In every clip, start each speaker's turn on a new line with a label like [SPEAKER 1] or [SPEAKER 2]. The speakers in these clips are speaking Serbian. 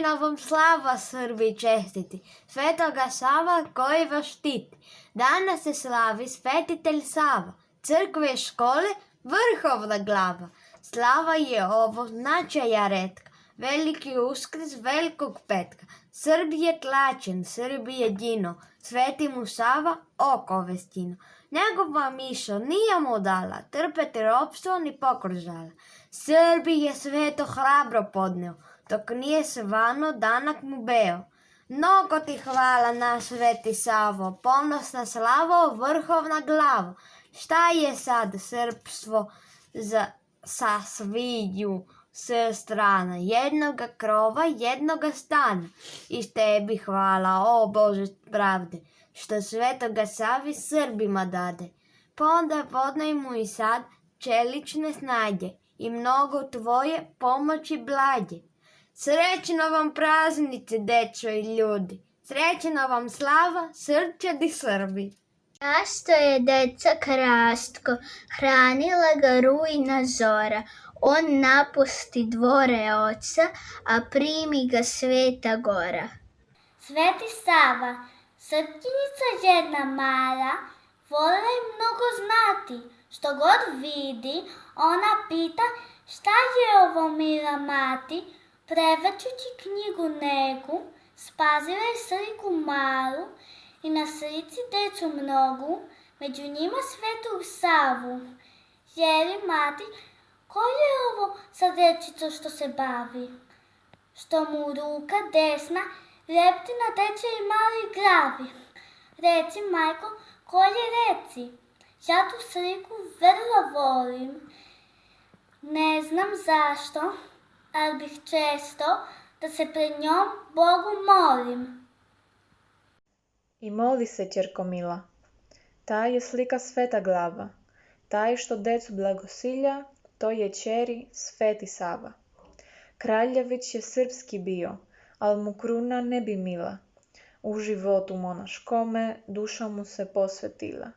[SPEAKER 1] Srećna vam slava, Srbi čestiti, Svetoga Sava koji vas štiti. Danas se slavi svetitelj Sava, crkve, škole, vrhovna glava. Slava je ovo značaja retka, veliki uskrs velikog petka. Srb je tlačen, Srb je jedino, sveti mu Sava oko vestino. Njegova mišo nije mu dala, trpeti ropstvo ni pokor žala. Srbi je sveto hrabro podneo, dok nije svano danak mu beo. Mnogo ti hvala naš sveti Savo, ponosna slavo, vrhovna glavo. Šta je sad srpstvo sa sviju s strana, jednoga krova, jednoga stana. I tebi hvala, o Bože pravde, što svetoga Savi Srbima dade. Pa onda podnaj mu i sad čelične snage i mnogo tvoje pomoći blađe. Srećno vam praznici, deco i ljudi, srećna vam slava, srčadi Srbi.
[SPEAKER 2] Rasto je deca Krastko, hranila ga rujna zora. On napusti dvore oca, a primi ga Sveta Gora. Sveti Sava, srpkinjica jedna mala, vole mnogo znati. Što god vidi, ona pita šta je ovo mila mati. Prevrćući knjigu neku, spazila je sliku malu i na slici decu mnogu, među njima Svetog Savu. Jeli mati, ko je ovo sa dečicom što se bavi? Što mu ruka desna lepti na dečej mali glavi. Reci, majko, ko je reci? Ja tu sliku vrlo volim. Ne znam zašto, ali bih često da se pred njom Bogu molim.
[SPEAKER 3] I moli se, ćerko mila, ta je slika sveta glava, taj što decu blagosilja, to je ćeri Sveti Sava. Kraljević je srpski bio, al mu kruna ne bi mila, u životu monaškome duša mu se posvetila.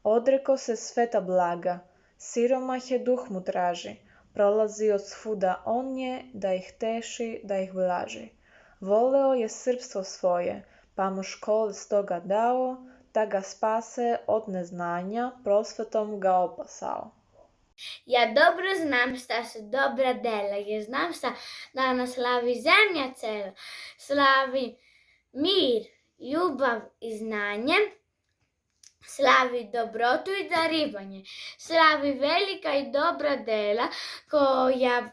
[SPEAKER 3] Odreko se sveta blaga, siromah je duh mu traži, prolazi od svuda on je, da ih teši, da ih blaži. Voleo je srpstvo svoje, pa mu škole stoga dao, da ga spase od neznanja, prosvetom ga opasao.
[SPEAKER 2] Ja dobro znam šta su dobra dela, jer znam šta danas slavi zemlja cela. Slavi mir, ljubav i znanje, slavi dobrotu i darivanje, slavi velika i dobra dela, koja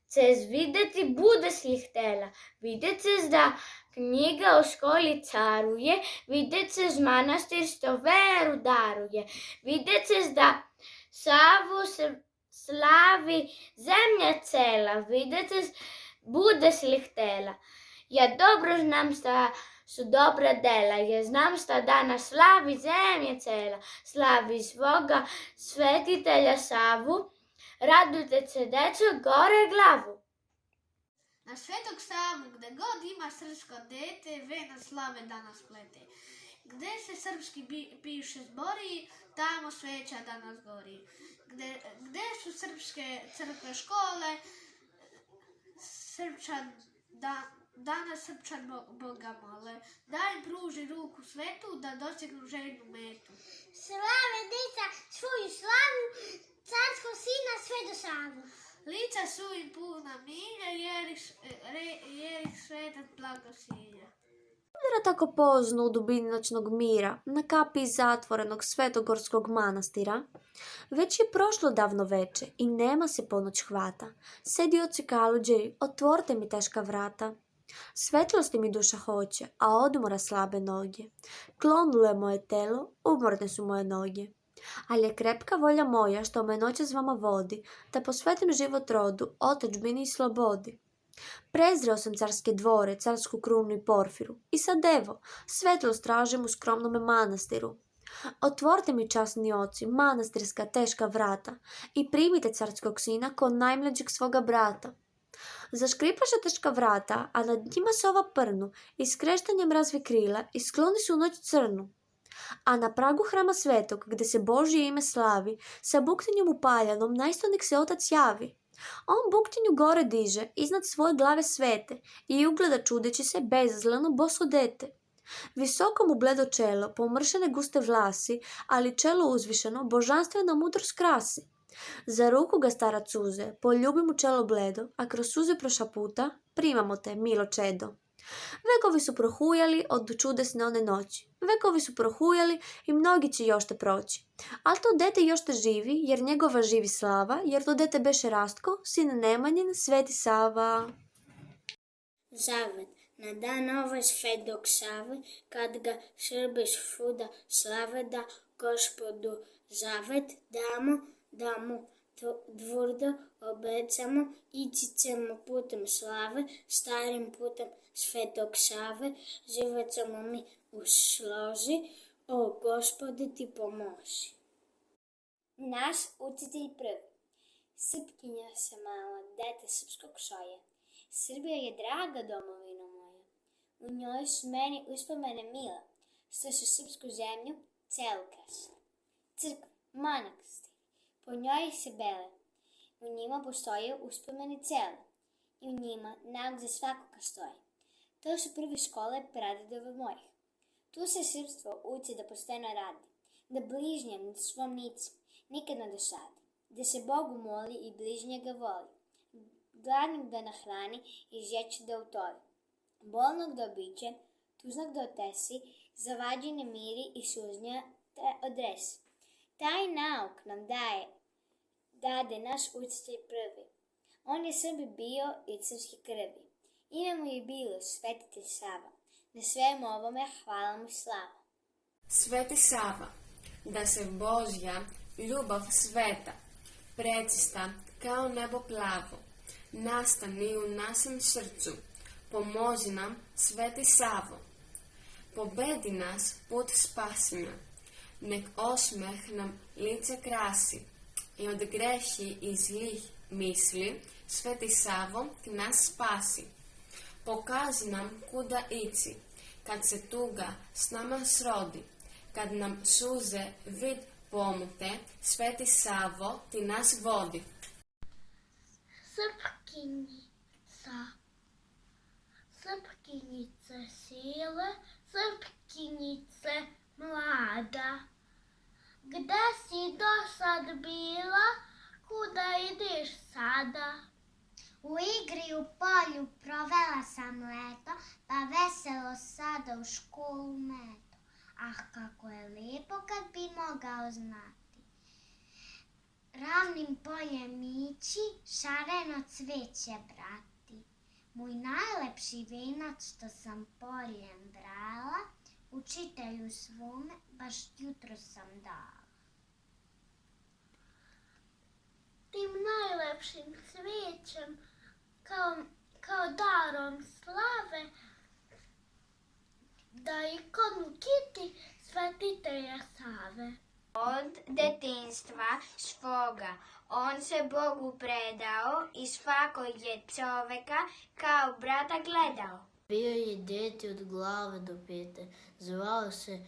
[SPEAKER 2] cez videti bude si htela. Vidjet cez da knjiga u školi caruje, vidjet cez manastir što veru daruje, vidjet cez da Savu se slavi zemlja cela, vidjet cez bude si htela. Ja dobro znam šta su dobra dela, ja znam šta danas slavi zemlja cela, slavi svoga svetitelja Savu, radujte se deco, gore glavu.
[SPEAKER 4] Na Svetog Savu, gde god ima srpsko dete, vena slave danas plete. Gde se srpski piše zbori, tamo sveća danas gori. Gde su srpske crkve škole, danas srpčan Boga mole. Daj im pruži ruku svetu da dosegnu željnu metu.
[SPEAKER 5] Slave deca svoju slavu, carskog sina Svetu Savu.
[SPEAKER 4] Lica su im puna mira, jer ih svetat blagosilja.
[SPEAKER 1] Udara tako pozno u dubini noćnog mira, na kapi zatvorenog Svetogorskog manastira. Već je prošlo davno veče i nema se ponoć hvata. Sedi oci kaluđeri, otvorite mi teška vrata. Svetlosti mi duša hoće, a odmora slabe noge. Klonulo je moje telo, umorne su moje noge. Ali je krepka volja moja što me noćas vama vodi, da posvetim život rodu, otadžbini i slobodi. Prezreo sam carske dvore, carsku krunu i porfiru. I sad evo, svetlost tražim u skromnome manastiru. Otvorite mi, časni oci, manastirska teška vrata i primite carskog sina ko najmlađeg svoga brata. Zaškripaše teška vrata, a nad njima se ova prnu i skreštanjem razvi krila i skloni su u noć crnu. A na pragu hrama svetog, gde se Božje ime slavi, sa buktinjom upaljanom, najsto nek se otac javi.
[SPEAKER 6] On buktinju gore diže iznad svoje glave svete i ugleda čudeći se bezazleno boso dete. Visoko mu bledo čelo, pomršene guste vlasi, ali čelo uzvišeno, božanstvena mudrost krasi. Za ruku ga starac uze, poljubi mu čelo bledo, a kroz suze prošaputa, primamo te, milo čedo. Vekovi su prohujali od čudesne one noći. Vekovi su prohujali i mnogi će još te proći. Al to dete još te živi, jer njegova živi slava, jer to dete beše Rastko, sin Nemanjin, Sveti Sava.
[SPEAKER 2] Zavet. Na dan ovaj Svetog Save, kad ga Srbiš svuda slave, da Gospodu zavet damo, da mu tvrdo obecamo, ići ćemo putem slave, starim putem Svetog Save, živjet ćemo mi u slozi, o Gospode ti pomozi. Naš učitelj prvi. Srpkinja se mala, dete srpskog šoja. Srbija je draga domovina moja. U njoj su meni uspomene mila, što su srpsku zemlju celu krasili. Crkva, manastir, po njoj se bele. U njima postoje uspomene cele. I u njima nauk za svakoga stoje. To su prve škole pradedova mojih. Tu se srpstvo uči da pošteno radi, da bližnjem svom nicu nikad ne dosadi, da se Bogu moli i bližnjega voli, gladnog da nahrani i žeće da utovi, bolnog da običe, tužnog da otesi, zavađene miri i sužnja odresi. Taj nauk nam dade naš učitelj prvi. On je Srbi bio i srpski krvi. Ime mu je bilo Svetitelj Sava. Na svemu ovome hvala mu slava.
[SPEAKER 7] Sveti Sava, da se Božja ljubav sveta, precista kao nebo plavo, nastani u našem srcu, pomozi nam, Sveti Savo. Pobedi nas put spasenja, nek osmeh nam lice krasi i od grehi i zlih misli, Sveti Savo, ti nas spasi. Pokaži nam kuda ići, kad se tuga s nama srodi, kad nam suze vid pomute, Sveti Savo, ti nas vodi.
[SPEAKER 5] Srpkinjice sile, srpkinjice mlada. Gde si do sad bila, kuda ideš sada? U igri u polju provela sam leto, pa veselo sada u školu meto. Ah, kako je lijepo kad bi mogao znati. Ravnim poljem ići, šareno cveće brati. Moj najlepši venac što sam poljem brala, učitelju svome baš jutro sam dala. Tim najlepšim cvijećem, kao darom slave, da ikonu kiti Svetitelja Save.
[SPEAKER 2] Od detinjstva svoga on se Bogu predao i svakog je čoveka kao brata gledao.
[SPEAKER 8] Bio je dete od glave do pete, zvao se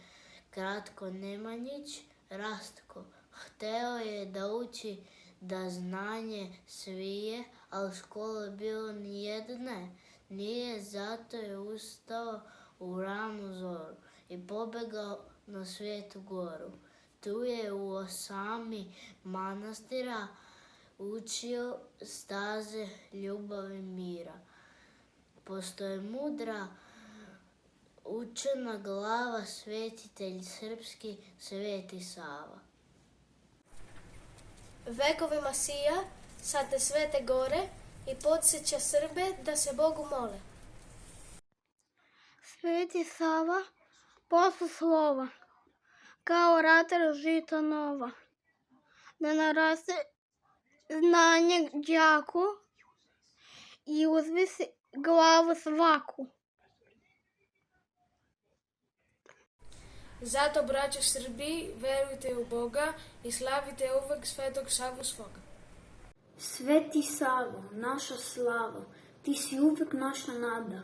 [SPEAKER 8] kratko Nemanjić, Rastko. Hteo je da uči, da znanje svije, ali škole bilo nijedne. Nije, zato je ustao u ranu zoru i pobegao na Svetu Goru. Tu je u osami manastira učio staze ljubavi mira. Pošto je mudra učena glava, svetitelj srpski, Sveti Sava.
[SPEAKER 4] Vekovima sija sa te svete gore i podsjeća Srbe da se Bogu mole.
[SPEAKER 5] Sveti Sava, posle slova, kao ratar žita nova, da naraste znanje đaku i uzvisi glavu svaku.
[SPEAKER 4] Zato, braćo Srbiji, verujte u Boga i slavite uvek Svetog Savu svoga.
[SPEAKER 9] Sveti Savo, naša slava, ti si uvek naša nada,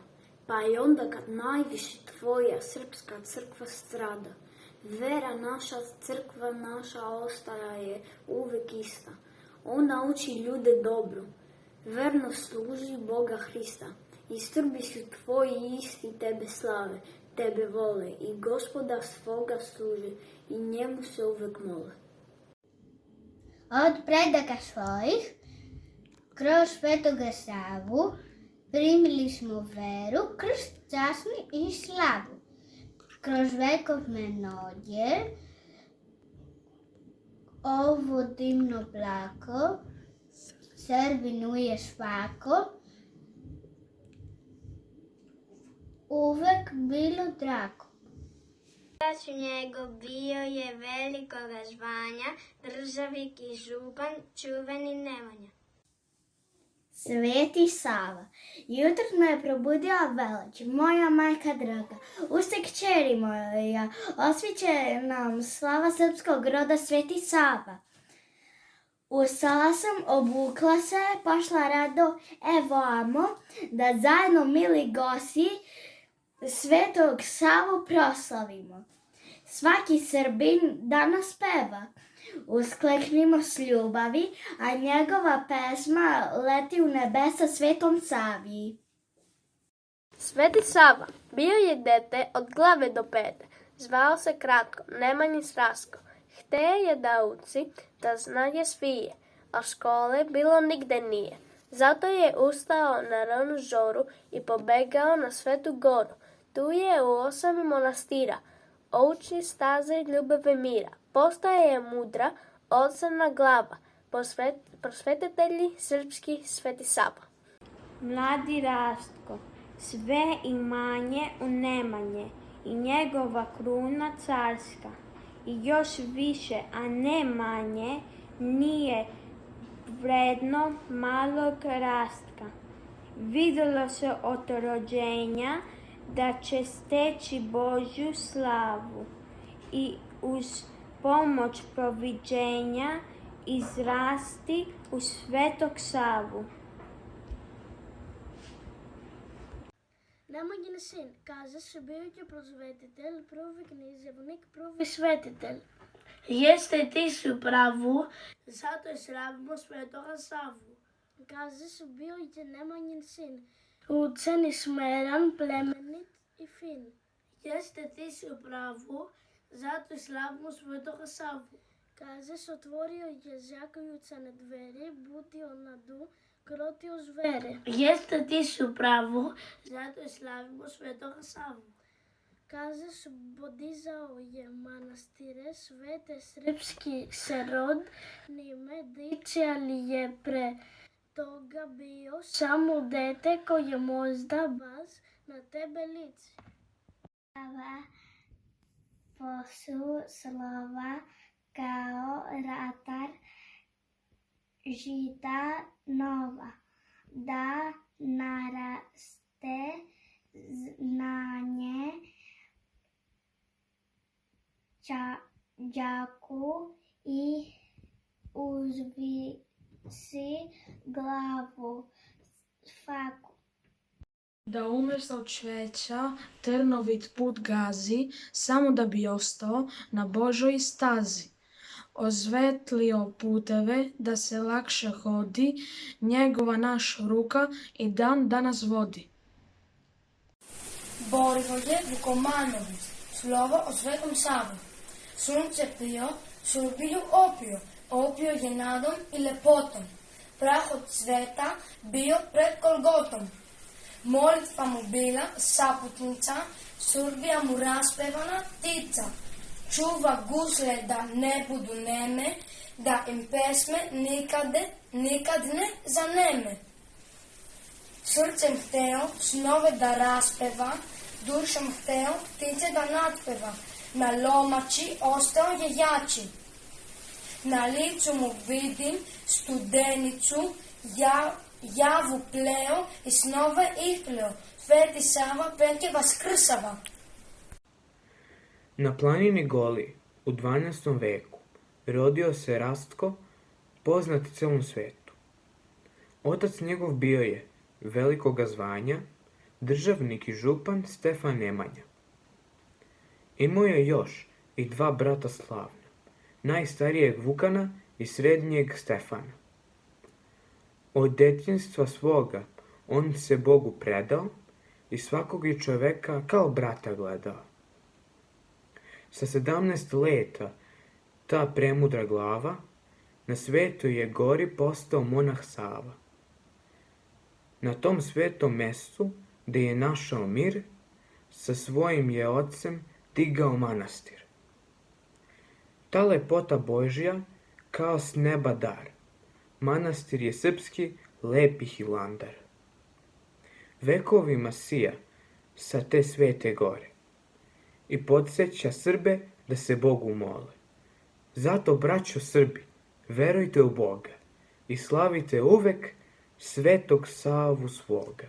[SPEAKER 9] pa i onda kad najviše tvoja srpska crkva strada. Vera naša, crkva naša ostaje uvek ista. On nauči ljude dobru, verno služi Boga Hrista. I Srbi su tvoji isti tebe slave, tebe vole i Gospoda svoga služe i njemu se uvek mole.
[SPEAKER 2] Od predaka svojih, kroz Svetoga Savu, primili smo veru, krst časni i slavu. Kroz vekovne noge, ovo dimno plako, Srbinuje svako, uvek bilo drago.
[SPEAKER 5] Otac njegov bio je velikoga zvanja, državnik i župan, čuveni Nemanja.
[SPEAKER 2] Sveti Sava, jutro me probudila veleć, moja majka draga. Ustaj kćeri moja, osviće nam slava srpskog roda Sveti Sava. Ustala sam, obukla se, pošla rado, evo amo, da zajedno mili gosti Svetog Savu proslavimo. Svaki Srbin danas peva, uskleknimo s ljubavi, a njegova pesma leti u nebesa Svetom Savi.
[SPEAKER 10] Sveti Sava bio je dete od glave do pete, zvao se kratko Nemanjić Rasko. Hteje je da uči, da znanje svije, a škole bilo nigde nije. Zato je ustao na ranu žoru i pobegao na Svetu Goru. Tu je u 8 monastira, ouči staze ljubave mira. Postaje je mudra, ocrna glava, prosvetitelji srpski Sveti Sava.
[SPEAKER 5] Mladi Rastko, sve imanje u Nemanje i njegova kruna carska. I još više, a ne manje, nije vredno malog Rastka. Vidjelo se od rođenja da će steći Božju slavu i uz pomoć proviđenja izrasti u Svetog Savu.
[SPEAKER 11] Nemanjin sin, kaže se bio je prosvetitelj, prvi književnik, prvi svetitelj. Jeste ti su pravu, zato je slavimo Svetoga Savu. Kaže se bio je Nemanjin sin, učen i smeran, plemenit i fin. Jeste ti su pravu, zato je slavimo Svetoga Savu. Kaže se otvorio je zjakajucane dveri, budio na du, krotio zvere. Jeste ti su pravu, zato je slavimo Svetoga Savu. Kaže se podizao je manastire, svete srpski se rod, nime diči, ali je pre toga bio samo dete koje možda vas na tebe liči.
[SPEAKER 2] Slava, posu slova kao ratar, žita nova, da naraste znanje đaku i uzvisi glavu faku.
[SPEAKER 12] Da umjesto cveća trnovit put gazi, samo da bi ostao na Božoj stazi. Ozvetlio puteve da se lakše hodi, njegova naš ruka i dan danas vodi.
[SPEAKER 13] Borvoje Vukomanović, slovo o Svetom Savu. Sunce pio, Srbiju opio je nadom i lepotom. Prah od cveta bio pred Golgotom. Molitva mu bila saputnica, Srbija mu raspevana ptica. Čuva gusle da ne budu neme, da im pesme nikad ne zaneme. Srcem hteo snove da raspeva, dušom hteo ptice da natpeva. Na lomači ostao je jači. Na licu mu vidim studenicu, javu pleo i snove ihpleo. Sveti Sava penke vaskrsava.
[SPEAKER 14] Na planini Goli u 12. veku rodio se Rastko, poznat celom svetu. Otac njegov bio je velikoga zvanja, državnik i župan Stefan Nemanja. Imao je još i 2 brata slavna, najstarijeg Vukana i srednjeg Stefana. Od djetinjstva svoga on se Bogu predao i svakog je čoveka kao brata gledao. Sa 17 leta ta premudra glava na Svetoj je gori postao monah Sava. Na tom svetom mestu gdje je našao mir, sa svojim je ocem digao manastir. Ta lepota Božja kao s neba dar. Manastir je srpski lepi Hilandar. Vekovima sija sa te svete gore i podsjeća Srbe da se Bogu mole. Zato, braćo Srbi, verujte u Boga i slavite uvek Svetog Savu svoga.